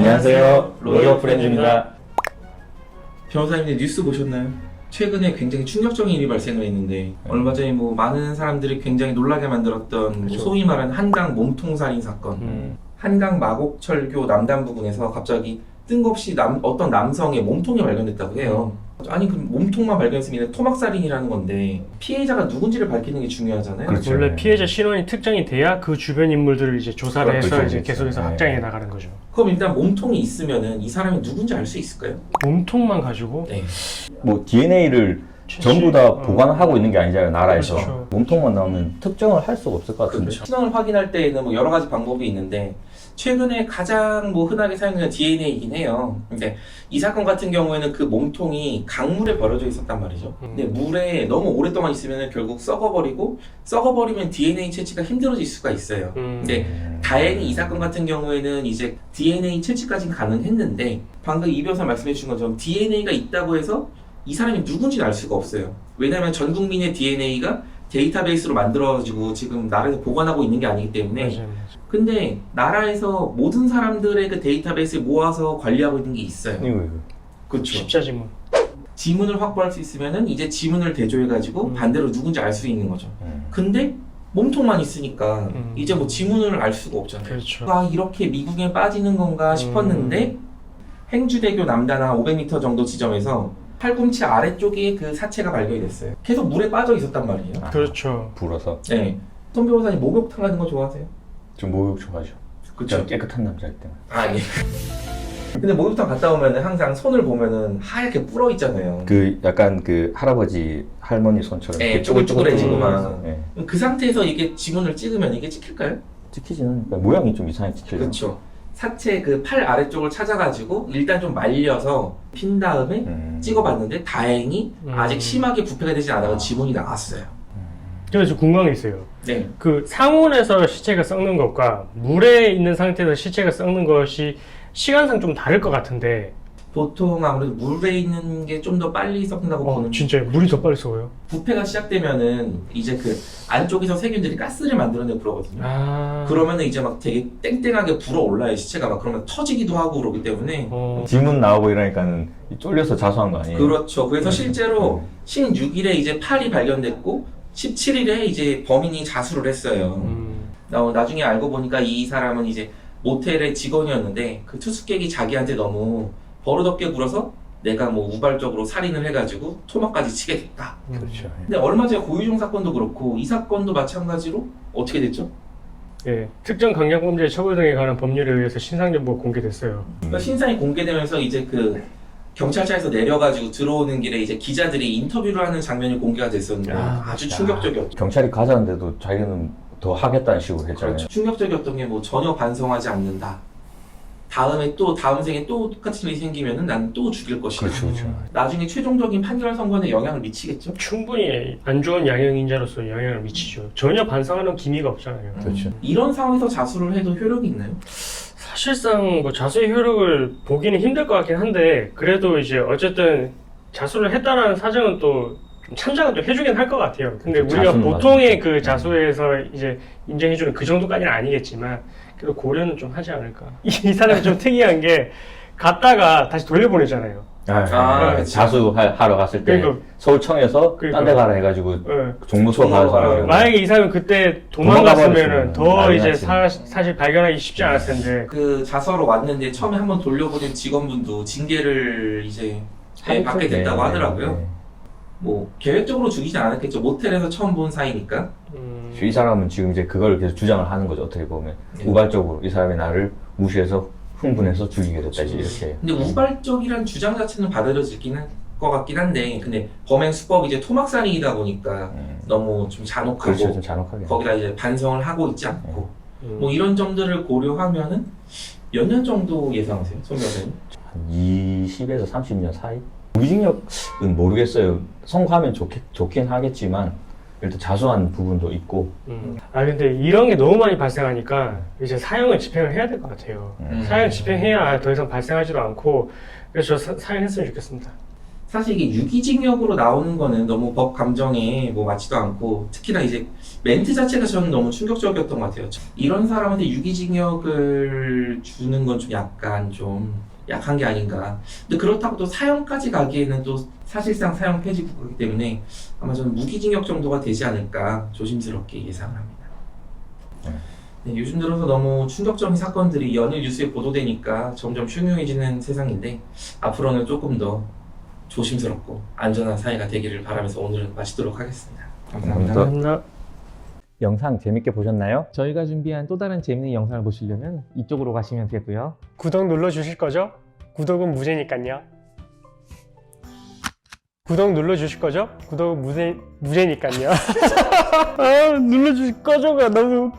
안녕하세요. 로이어 프렌즈입니다. 변호사님들 뉴스 보셨나요? 최근에 굉장히 충격적인 일이 발생을 했는데 얼마 전에 많은 사람들이 굉장히 놀라게 만들었던 소위 말하는 한강 몸통살인 사건. 한강 마곡철교 남단 부근에서 갑자기 뜬금없이 어떤 남성의 몸통이 발견됐다고 해요. 아니 그 몸통만 발견했으면 토막살인이라는 건데 피해자가 누군지를 밝히는 게 중요하잖아요. 그렇죠. 원래 피해자 신원이 특정이 돼야 그 주변 인물들을 이제 조사를 해서 그렇죠. 이제 계속해서 확장해 나가는 거죠. 그럼 일단 몸통이 있으면은 이 사람이 누군지 알 수 있을까요? 몸통만 가지고 네. 뭐 DNA를 전부 다 보관하고 있는 게 아니잖아요, 나라에서. 그렇죠. 몸통만 나오면 특정을 할 수가 없을 것 같은데. 그렇죠. 신원을 확인할 때에는 여러 가지 방법이 있는데 최근에 가장 흔하게 사용되는 DNA이긴 해요. 근데 이 사건 같은 경우에는 그 몸통이 강물에 버려져 있었단 말이죠. 근데 물에 너무 오랫동안 있으면 결국 썩어버리면 DNA 채취가 힘들어질 수가 있어요. 근데 다행히 이 사건 같은 경우에는 이제 DNA 채취까지는 가능했는데 방금 이 변호사 말씀해 주신 것처럼 DNA가 있다고 해서 이 사람이 누군지는 알 수가 없어요. 왜냐하면 전 국민의 DNA가 데이터베이스로 만들어지고 지금 나라에서 보관하고 있는 게 아니기 때문에. 맞아요. 근데 나라에서 모든 사람들의 그 데이터베이스를 모아서 관리하고 있는 게 있어요. 이거. 그렇죠. 십자지문. 지문을 확보할 수 있으면은 이제 지문을 대조해가지고 반대로 누군지 알 수 있는 거죠. 근데 몸통만 있으니까 이제 지문을 알 수가 없잖아요. 그렇죠. 아, 이렇게 미국에 빠지는 건가 싶었는데 행주대교 남단 한 500m 정도 지점에서 팔꿈치 아래쪽에 그 사체가 발견이 됐어요. 계속 물에 빠져 있었단 말이에요. 그렇죠. 불어서. 네. 손 변호사님 목욕탕 가는 거 좋아하세요? 좀 목욕 좋아하죠. 그쵸. 깨끗한 남자일 때만. 아니. 근데 목욕탕 갔다 오면은 항상 손을 보면은 하얗게 불어 있잖아요. 그 약간 그 할아버지 할머니 손처럼. 네, 이렇게 쪼글쪼글해지고 막. 막. 네. 그 상태에서 이게 지문을 찍으면 이게 찍힐까요? 찍히지는 않으니까 모양이 좀 이상하게 찍히죠. 그렇죠. 사체 그 팔 아래쪽을 찾아가지고 일단 좀 말려서 핀 다음에 찍어봤는데 다행히 아직 심하게 부패가 되지 않아서 지문이 나왔어요. 그래서 궁금한 게 있어요. 네. 그 상온에서 시체가 썩는 것과 물에 있는 상태에서 시체가 썩는 것이 시간상 좀 다를 것 같은데. 보통 아무래도 물에 있는 게 좀 더 빨리 썩는다고 보는. 진짜요? 물이 더 빨리 썩어요? 부패가 시작되면은 이제 그 안쪽에서 세균들이 가스를 만들어내고 그러거든요. 아. 그러면은 이제 막 되게 땡땡하게 불어올라요, 시체가 막. 그러면 터지기도 하고 그러기 때문에. 지문 나오고 이러니까는 쫄려서 자수한 거 아니에요? 그렇죠. 그래서 실제로 16일에 이제 팔이 발견됐고 17일에 이제 범인이 자수를 했어요. 나중에 알고 보니까 이 사람은 이제 모텔의 직원이었는데 그 투숙객이 자기한테 너무 버릇없게 굴어서 내가 우발적으로 살인을 해가지고 토막까지 치게 됐다. 그렇죠. 근데 얼마 전에 고유정 사건도 그렇고 이 사건도 마찬가지로 어떻게 됐죠? 예, 특정 강력범죄 처벌 등에 관한 법률에 의해서 신상 정보가 공개됐어요. 그러니까 신상이 공개되면서 이제 그 경찰차에서 내려가지고 들어오는 길에 이제 기자들이 인터뷰를 하는 장면이 공개가 됐었는데 아주 충격적이었죠. 경찰이 가자는데도 자기는 더 하겠다는 식으로 했잖아요. 그렇죠. 충격적이었던 게 전혀 반성하지 않는다. 다음에 또 다음 생에 또 똑같은 일이 생기면은 난 또 죽일 것이다. 그렇죠. 나중에 최종적인 판결 선고에 영향을 미치겠죠. 충분히 안 좋은 양형인자로서 영향을 미치죠. 전혀 반성하는 기미가 없잖아요. 그렇죠. 이런 상황에서 자수를 해도 효력이 있나요? 사실상 자수의 효력을 보기는 힘들 것 같긴 한데 그래도 이제 어쨌든 자수를 했다라는 사정은 또 참작은 또 해주긴 할 것 같아요. 근데 그렇죠. 우리가 자수는 보통의 맞아요. 그 자수에서 이제 인정해주는 그 정도까지는 아니겠지만 그래도 고려는 좀 하지 않을까. 이 사람이 좀 특이한 게 갔다가 다시 돌려보내잖아요. 그치. 자수하러 갔을 때 그러니까- 서울청에서 딴 데 가라 해가지고 예. 종로서 가라 사람. 만약에 이 사람이 그때 도망갔으면은 더 난리 이제 났지. 사실 발견하기 쉽지 않았을 텐데. 그 자수하러 왔는데 처음에 한번 돌려보낸 직원분도 징계를 이제 받게 됐다고 하더라고요. 계획적으로 죽이진 않았겠죠. 모텔에서 처음 본 사이니까. 이 사람은 지금 이제 그걸 계속 주장을 하는 거죠. 어떻게 보면 우발적으로 이 사람이 나를 무시해서 흥분해서 죽이게 됐다 이렇게. 근데 우발적이란 주장 자체는 받아들여지긴 할 것 같긴 한데 근데 범행 수법이 이제 토막살인이다 보니까 너무 좀 잔혹하고 그렇죠, 좀 잔혹하게. 거기다 이제 반성을 하고 있지 않고 이런 점들을 고려하면은 몇 년 정도 예상하세요, 손 변호사님? 한 20에서 30년 사이? 무기징역은 모르겠어요. 선고하면 좋긴 하겠지만 일단 자수한 부분도 있고. 근데 이런 게 너무 많이 발생하니까 이제 사형을 집행을 해야 될 것 같아요. 사형 집행해야 더 이상 발생하지도 않고 그래서 저 사형했으면 좋겠습니다. 사실 이게 유기징역으로 나오는 거는 너무 법 감정에 뭐 맞지도 않고 특히나 이제 멘트 자체가 저는 너무 충격적이었던 것 같아요. 이런 사람한테 유기징역을 주는 건 좀 약간 좀 약한 게 아닌가. 근데 그렇다고 또 사형까지 가기에는 또 사실상 사형 폐지 국가이기 때문에 아마 저는 무기징역 정도가 되지 않을까 조심스럽게 예상을 합니다. 네, 요즘 들어서 너무 충격적인 사건들이 연일 뉴스에 보도되니까 점점 흉흉해지는 세상인데 앞으로는 조금 더 조심스럽고 안전한 사회가 되기를 바라면서 오늘은 마치도록 하겠습니다. 감사합니다. 감사합니다. 영상 재밌게 보셨나요? 저희가 준비한 또 다른 재밌는 영상을 보시려면 이쪽으로 가시면 되고요. 구독 눌러주실 거죠? 구독은 무제니까요. 구독 눌러주실 거죠? 구독은 무제니까요. 아, 눌러주실 거죠가 너무